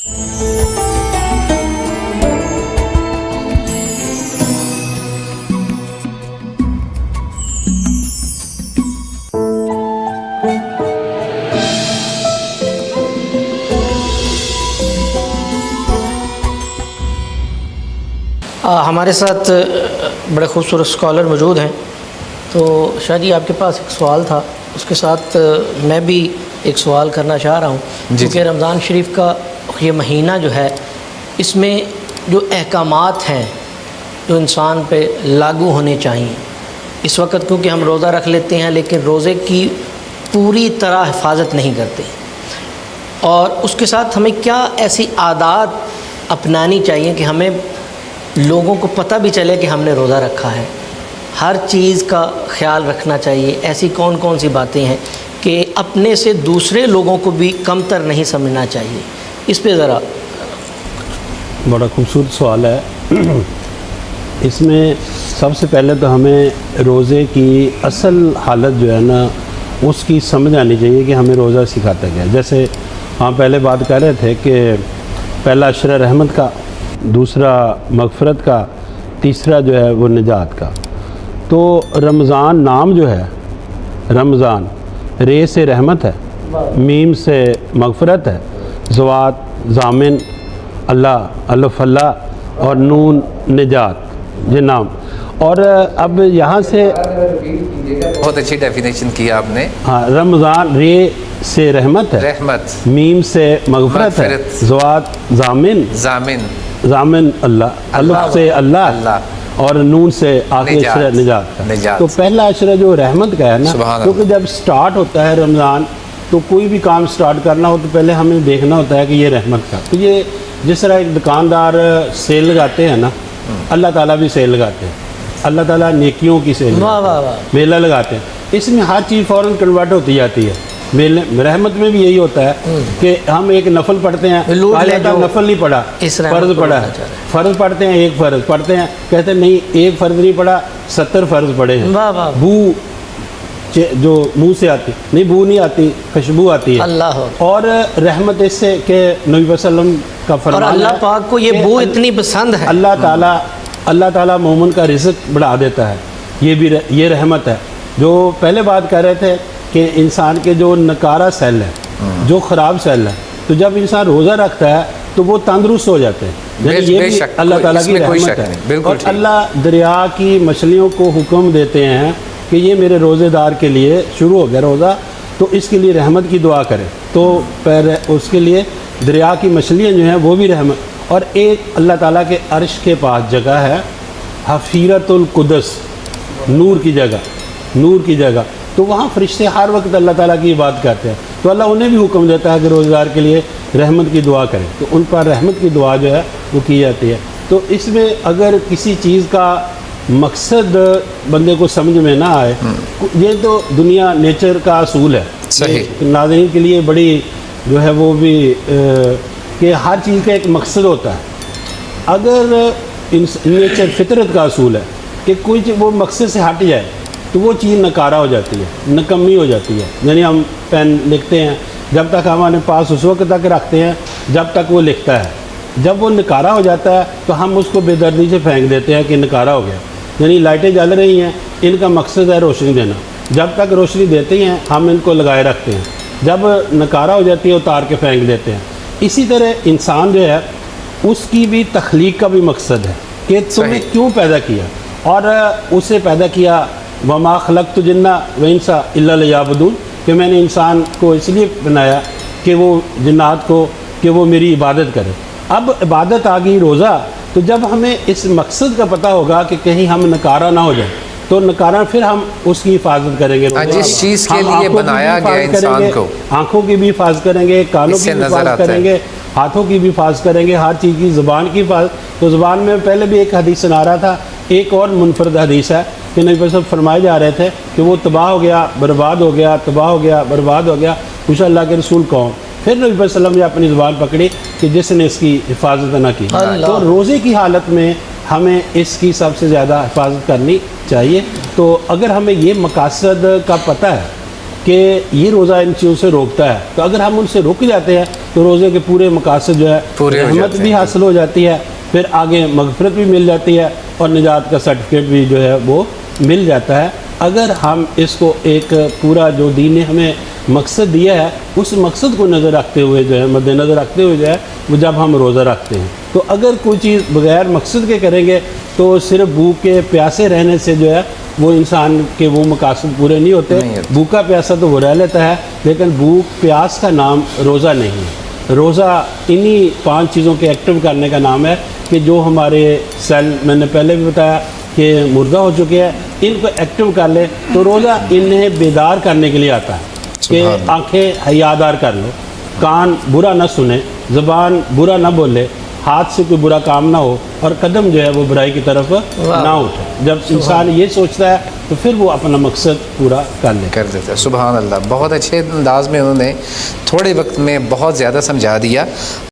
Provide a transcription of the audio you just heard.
ہمارے ساتھ بڑے خوبصورت اسکالر موجود ہیں، تو شاہ جی آپ کے پاس ایک سوال تھا، اس کے ساتھ میں بھی ایک سوال کرنا چاہ رہا ہوں کیونکہ رمضان شریف کا یہ مہینہ جو ہے، اس میں جو احکامات ہیں جو انسان پہ لاگو ہونے چاہیے، اس وقت کیونکہ ہم روزہ رکھ لیتے ہیں لیکن روزے کی پوری طرح حفاظت نہیں کرتے، اور اس کے ساتھ ہمیں کیا ایسی عادات اپنانی چاہیے کہ ہمیں لوگوں کو پتہ بھی چلے کہ ہم نے روزہ رکھا ہے، ہر چیز کا خیال رکھنا چاہیے، ایسی کون کون سی باتیں ہیں کہ اپنے سے دوسرے لوگوں کو بھی کمتر نہیں سمجھنا چاہیے، اس پہ ذرا۔ بڑا خوبصورت سوال ہے۔ اس میں سب سے پہلے تو ہمیں روزے کی اصل حالت جو ہے نا اس کی سمجھ آنی چاہیے کہ ہمیں روزہ سکھاتا کیا ہے۔ جیسے ہم پہلے بات کر رہے تھے کہ پہلا عشرہ رحمت کا، دوسرا مغفرت کا، تیسرا جو ہے وہ نجات کا۔ تو رمضان نام جو ہے، رمضان رے سے رحمت ہے، میم سے مغفرت ہے، زوات ضامن اللہ، الف اللہ اور نون نجات، یہ نام۔ اور اب یہاں سے بہت اچھی ڈیفینیشن کی آپ نے۔ ہاں، رمضان رے سے رحمت ہے، رحمت، میم سے مغفرت ہے، زوات ضامن ضامن اللہ، الف سے اللہ اور نون سے آخری عشرہ نجات کا۔ تو پہلا عشرہ جو رحمت کا ہے نا، کیونکہ جب سٹارٹ ہوتا ہے رمضان تو کوئی بھی کام سٹارٹ کرنا ہو تو پہلے ہمیں دیکھنا ہوتا ہے کہ یہ رحمت کا۔ تو یہ جس طرح ایک دکاندار سیل لگاتے ہیں نا، اللہ تعالیٰ بھی سیل لگاتے ہیں، اللہ تعالیٰ نیکیوں کی سیل میلہ لگاتے ہیں، اس میں ہر چیز فوراً کنورٹ ہوتی جاتی ہے۔ رحمت میں بھی یہی ہوتا ہے کہ ہم ایک نفل پڑھتے ہیں، نفل نہیں پڑھا، فرض پڑھا ہے، فرض پڑھتے ہیں، ایک فرض پڑھتے ہیں، کہتے ہیں نہیں ایک فرض نہیں پڑھا، 70 فرض پڑھے ہیں۔ بو جو منہ سے آتی نہیں، بو نہیں آتی، خوشبو آتی ہے۔ اور رحمت اس سے کہ نبی صلی اللہ علیہ وسلم کا فرمان ہے، اور اللہ پاک کو یہ بو اتنی پسند ہے، اللہ تعالیٰ مومن کا رزق بڑھا دیتا ہے، یہ رحمت ہے۔ جو پہلے بات کر رہے تھے کہ انسان کے جو نکارہ سیل ہے، جو خراب سیل ہے، تو جب انسان روزہ رکھتا ہے تو وہ تندرست ہو جاتے ہیں، یعنی یہ بھی اللہ تعالیٰ کی رحمت ہے۔ اور اللہ دریا کی مچھلیوں کو حکم دیتے ہیں کہ یہ میرے روزے دار کے لیے شروع ہو گیا روزہ، تو اس کے لیے رحمت کی دعا کریں، تو پھر اس کے لیے دریا کی مچھلیاں جو ہیں وہ بھی رحمت۔ اور ایک اللہ تعالیٰ کے عرش کے پاس جگہ ہے حفیرۃ القدس، نور کی جگہ، تو وہاں فرشتے ہر وقت اللہ تعالیٰ کی بات کرتے ہیں، تو اللہ انہیں بھی حکم دیتا ہے کہ روزہ دار کے لیے رحمت کی دعا کریں، تو ان پر رحمت کی دعا جو ہے وہ کی جاتی ہے۔ تو اس میں اگر کسی چیز کا مقصد بندے کو سمجھ میں نہ آئے، یہ تو دنیا نیچر کا اصول ہے، صحیح، ناظرین کے لیے بڑی جو ہے وہ بھی کہ ہر چیز کا ایک مقصد ہوتا ہے۔ اگر نیچر فطرت کا اصول ہے کہ کوئی چیز وہ مقصد سے ہٹ جائے تو وہ چیز نکارہ ہو جاتی ہے، نکمی ہو جاتی ہے۔ یعنی ہم پین لکھتے ہیں، جب تک ہمارے پاس اس وقت تک رکھتے ہیں جب تک وہ لکھتا ہے، جب وہ نکارہ ہو جاتا ہے تو ہم اس کو بے دردی سے پھینک دیتے ہیں کہ نکارہ ہو گیا۔ یعنی لائٹیں جل رہی ہیں، ان کا مقصد ہے روشنی دینا، جب تک روشنی دیتے ہیں ہم ان کو لگائے رکھتے ہیں، جب نکارہ ہو جاتی ہے اتار کے پھینک دیتے ہیں۔ اسی طرح انسان جو ہے اس کی بھی تخلیق کا بھی مقصد ہے کہ تمہیں کیوں پیدا کیا، اور اسے پیدا کیا وما خلقت الجن والانس الا لیعبدون، کہ میں نے انسان کو اس لیے بنایا کہ وہ جنات کو کہ وہ میری عبادت کرے۔ اب عبادت آ گئی روزہ، تو جب ہمیں اس مقصد کا پتہ ہوگا کہ کہیں ہم نکارہ نہ ہو جائیں تو نکارہ پھر ہم اس کی حفاظت کریں گے۔ جس چیز کے لیے بنایا گیا انسان کو، آنکھوں کی بھی حفاظت کریں گے، کانوں کی بھی حفاظت کریں گے، ہاتھوں کی بھی حفاظت کریں گے، ہر چیز کی، زبان کی حفاظت۔ تو زبان میں پہلے بھی ایک حدیث سنا رہا تھا، ایک اور منفرد حدیث ہے کہ نبی صلی اللہ علیہ وسلم فرمائے جا رہے تھے کہ وہ تباہ ہو گیا، برباد ہو گیا، تباہ ہو گیا، برباد ہو گیا۔ پوچھا اللہ کے رسول کون؟ پھر نبی صلی اللہ علیہ وسلم نے اپنی زبان پکڑی کہ جس نے اس کی حفاظت نہ کی۔ تو روزے کی حالت میں ہمیں اس کی سب سے زیادہ حفاظت کرنی چاہیے۔ تو اگر ہمیں یہ مقاصد کا پتہ ہے کہ یہ روزہ ان چیزوں سے روکتا ہے، تو اگر ہم ان سے رک جاتے ہیں تو روزے کے پورے مقاصد جو ہے پورے ہو رحمت جاتے بھی ہیں۔ حاصل ہو جاتی ہے، پھر آگے مغفرت بھی مل جاتی ہے اور نجات کا سرٹیفکیٹ بھی جو ہے وہ مل جاتا ہے۔ اگر ہم اس کو ایک پورا جو دین نے ہمیں مقصد دیا ہے اس مقصد کو نظر رکھتے ہوئے جو ہے مد نظر رکھتے ہوئے جو ہے وہ جب ہم روزہ رکھتے ہیں، تو اگر کوئی چیز بغیر مقصد کے کریں گے تو صرف بھوک کے پیاسے رہنے سے جو ہے وہ انسان کے وہ مقاصد پورے نہیں ہوتے۔ بھوکا پیاسا تو وہ رہ لیتا ہے لیکن بھوک پیاس کا نام روزہ نہیں ہے۔ روزہ انہی 5 چیزوں کے ایکٹیو کرنے کا نام ہے کہ جو ہمارے سیل، میں نے پہلے بھی بتایا کہ مردہ ہو چکے ہیں، ان کو ایکٹیو کر لے تو روزہ انہیں بیدار کرنے کے لیے آتا ہے کہ آنکھیں حیادار کر لو، کان برا نہ سنے، زبان برا نہ بولے، ہاتھ سے کوئی برا کام نہ ہو اور قدم جو ہے وہ برائی کی طرف نہ اٹھے۔ جب انسان یہ سوچتا ہے تو پھر وہ اپنا مقصد پورا کر دیتا ہے۔ سبحان اللہ، بہت اچھے انداز میں انہوں نے تھوڑے وقت میں بہت زیادہ سمجھا دیا۔